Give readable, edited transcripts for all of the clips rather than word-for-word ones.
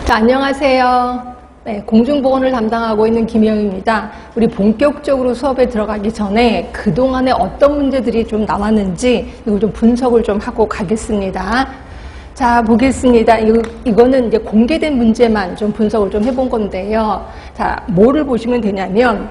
자, 안녕하세요. 네, 공중보건을 담당하고 있는 김영입니다. 우리 본격적으로 수업에 들어가기 전에 그동안에 어떤 문제들이 좀 나왔는지 이거 좀 분석을 좀 하고 가겠습니다. 자, 보겠습니다. 이거는 이제 공개된 문제만 좀 분석을 좀 해본 건데요. 자, 뭐를 보시면 되냐면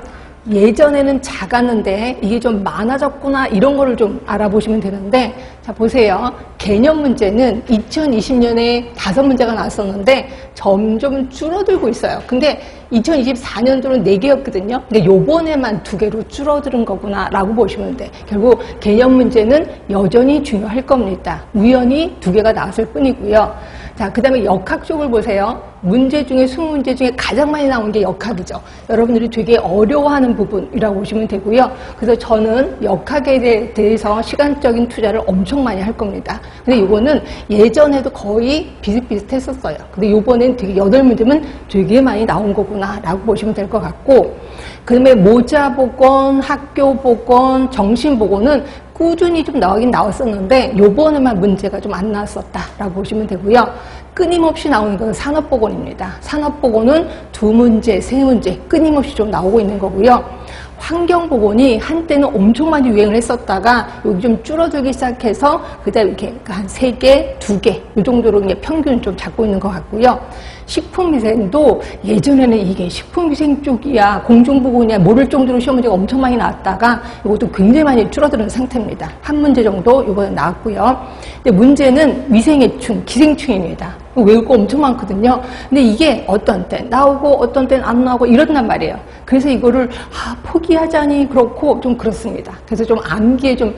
예전에는 작았는데 이게 좀 많아졌구나 이런 거를 좀 알아보시면 되는데, 자 보세요. 개념 문제는 2020년에 5문제가 나왔었는데 점점 줄어들고 있어요. 근데 2024년도는 4개였거든요. 근데 요번에만 2개로 줄어드는 거구나 라고 보시면 돼. 결국 개념 문제는 여전히 중요할 겁니다. 우연히 2개가 나왔을 뿐이고요. 자, 그 다음에 역학 쪽을 보세요. 문제 중에 20문제 중에 가장 많이 나온 게 역학이죠. 여러분들이 되게 어려워하는 부분이라고 보시면 되고요. 그래서 저는 역학에 대해서 시간적인 투자를 엄청 많이 할 겁니다. 근데 이거는 예전에도 거의 비슷비슷했었어요. 근데 이번엔 되게 8문제면 되게 많이 나온 거구나 라고 보시면 될 것 같고, 그 다음에 모자보건, 학교보건, 정신보건은 꾸준히 좀 나오긴 나왔었는데 요번에만 문제가 좀 안 나왔었다라고 보시면 되고요. 끊임없이 나오는 건 산업보건입니다. 산업보건은 2문제, 3문제 끊임없이 좀 나오고 있는 거고요. 환경보건이 한때는 엄청 많이 유행을 했었다가 여기 좀 줄어들기 시작해서 그다음에 이렇게 한 3개, 2개 이 정도로 그냥 평균을 좀 잡고 있는 것 같고요. 식품위생도 예전에는 이게 식품위생 쪽이야 공중보건이야 모를 정도로 시험 문제가 엄청 많이 나왔다가 이것도 굉장히 많이 줄어드는 상태입니다. 한 문제 정도 이번에 나왔고요. 근데 문제는 위생해충, 기생충입니다. 외울 거 엄청 많거든요. 근데 이게 어떤 때 나오고 어떤 때는 안 나오고 이런단 말이에요. 그래서 이거를 포기하자니 그렇고 좀 그렇습니다. 그래서 좀 암기에 좀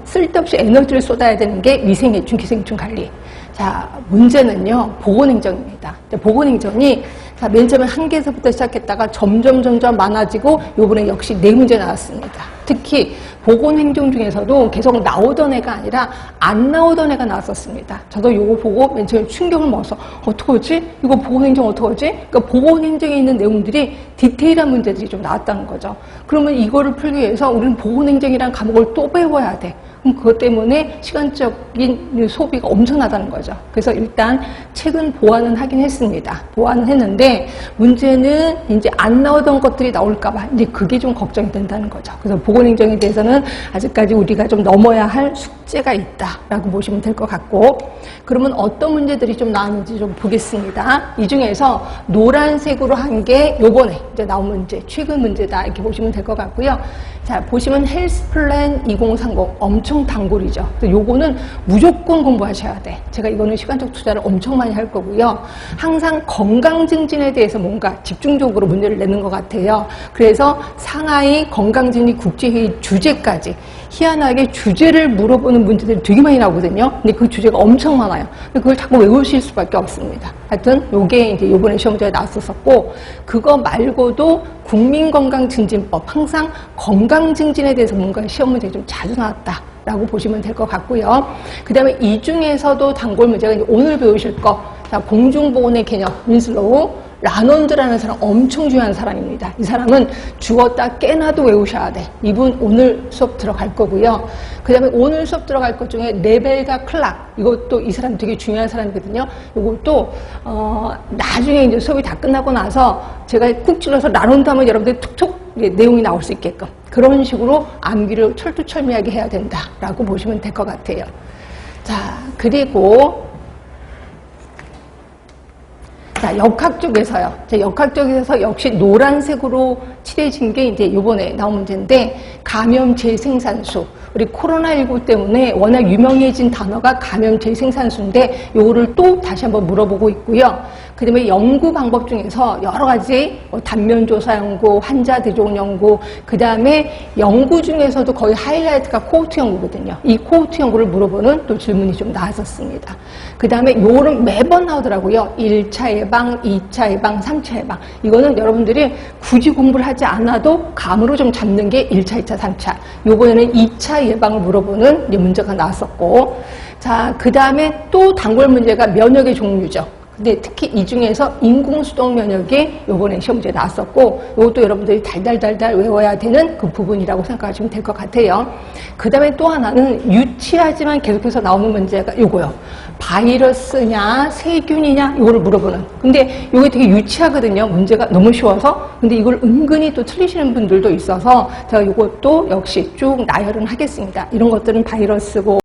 쓸데없이 에너지를 쏟아야 되는 게 위생해충, 기생충 관리. 자, 문제는요, 보건행정입니다. 보건행정이 자, 맨 처음에 1개에서부터 시작했다가 점점 많아지고 요번에 역시 4문제 나왔습니다. 특히 보건행정 중에서도 계속 나오던 애가 아니라 안 나오던 애가 나왔었습니다. 저도 요거 보고 맨 처음에 충격을 먹어서 어떡하지? 이거 보건행정 어떡하지? 그러니까 보건행정에 있는 내용들이 디테일한 문제들이 좀 나왔다는 거죠. 그러면 이거를 풀기 위해서 우리는 보건행정이라는 과목을 또 배워야 돼. 그럼 그것 때문에 시간적인 소비가 엄청나다는 거죠. 그래서 일단 책은 보완은 하긴 했습니다. 보완은 했는데 문제는 이제 안 나오던 것들이 나올까봐 이제 그게 좀 걱정이 된다는 거죠. 그래서 보건행정에 대해서는 아직까지 우리가 좀 넘어야 할 숙제가 있다라고 보시면 될 것 같고, 그러면 어떤 문제들이 좀 나왔는지 좀 보겠습니다. 이 중에서 노란색으로 한 게 요번에 이제 나온 문제, 최근 문제다 이렇게 보시면 될 것 같고요. 자, 보시면 헬스 플랜 2030 엄청 단골이죠. 요거는 무조건 공부하셔야 돼. 제가 이거는 시간적 투자를 엄청 많이 할 거고요. 항상 건강 증진에 대해서 뭔가 집중적으로 문제를 내는 것 같아요. 그래서 상하이 건강증진 국제회의 주제까지 희한하게 주제를 물어보는 문제들이 되게 많이 나오거든요. 근데 그 주제가 엄청 많아요. 근데 그걸 자꾸 외우실 수밖에 없습니다. 하여튼 요게 이제 요번에 시험 문제에 나왔었고, 그거 말고도 국민건강증진법, 항상 건강증진에 대해서 뭔가 시험 문제가 좀 자주 나왔다 라고 보시면 될 것 같고요. 그 다음에 이 중에서도 단골 문제가 이제 오늘 배우실 거, 자, 공중보건의 개념, 윈슬로우, 라논드라는 사람 엄청 중요한 사람입니다. 이 사람은 죽었다 깨나도 외우셔야 돼. 이분 오늘 수업 들어갈 거고요. 그 다음에 오늘 수업 들어갈 것 중에 레벨과 클락, 이것도 이 사람 되게 중요한 사람이거든요. 이것도 나중에 이제 수업이 다 끝나고 나서 제가 쿡 찔러서 라논드 하면 여러분들이 툭툭 내용이 나올 수 있게끔 그런 식으로 암기를 철두철미하게 해야 된다라고 보시면 될 것 같아요. 자, 그리고 자, 역학 쪽에서요. 자, 역학 쪽에서 역시 노란색으로 칠해진 게 이제 요번에 나온 문제인데, 감염 재생산수. 우리 코로나19 때문에 워낙 유명해진 단어가 감염 재생산수인데 요거를 또 다시 한번 물어보고 있고요. 그 다음에 연구 방법 중에서 여러 가지 단면조사 연구, 환자 대종 연구, 그 다음에 연구 중에서도 거의 하이라이트가 코호트 연구거든요. 이 코호트 연구를 물어보는 또 질문이 좀 나왔었습니다. 그 다음에 요거는 매번 나오더라고요. 1차 예방, 2차 예방, 3차 예방. 이거는 여러분들이 굳이 공부를 하지 않아도 감으로 좀 잡는 게 1차, 2차, 3차. 요번에는 2차 예방을 물어보는 문제가 나왔었고, 자, 그 다음에 또 단골 문제가 면역의 종류죠. 근데 특히 이 중에서 인공수동 면역이 요번에 시험 문제 나왔었고, 이것도 여러분들이 달달달달 외워야 되는 그 부분이라고 생각하시면 될 것 같아요. 그 다음에 또 하나는 유치하지만 계속해서 나오는 문제가 요거요. 바이러스냐 세균이냐 이거를 물어보는. 근데 이게 되게 유치하거든요. 문제가 너무 쉬워서. 근데 이걸 은근히 또 틀리시는 분들도 있어서 제가 이것도 역시 쭉 나열은 하겠습니다. 이런 것들은 바이러스고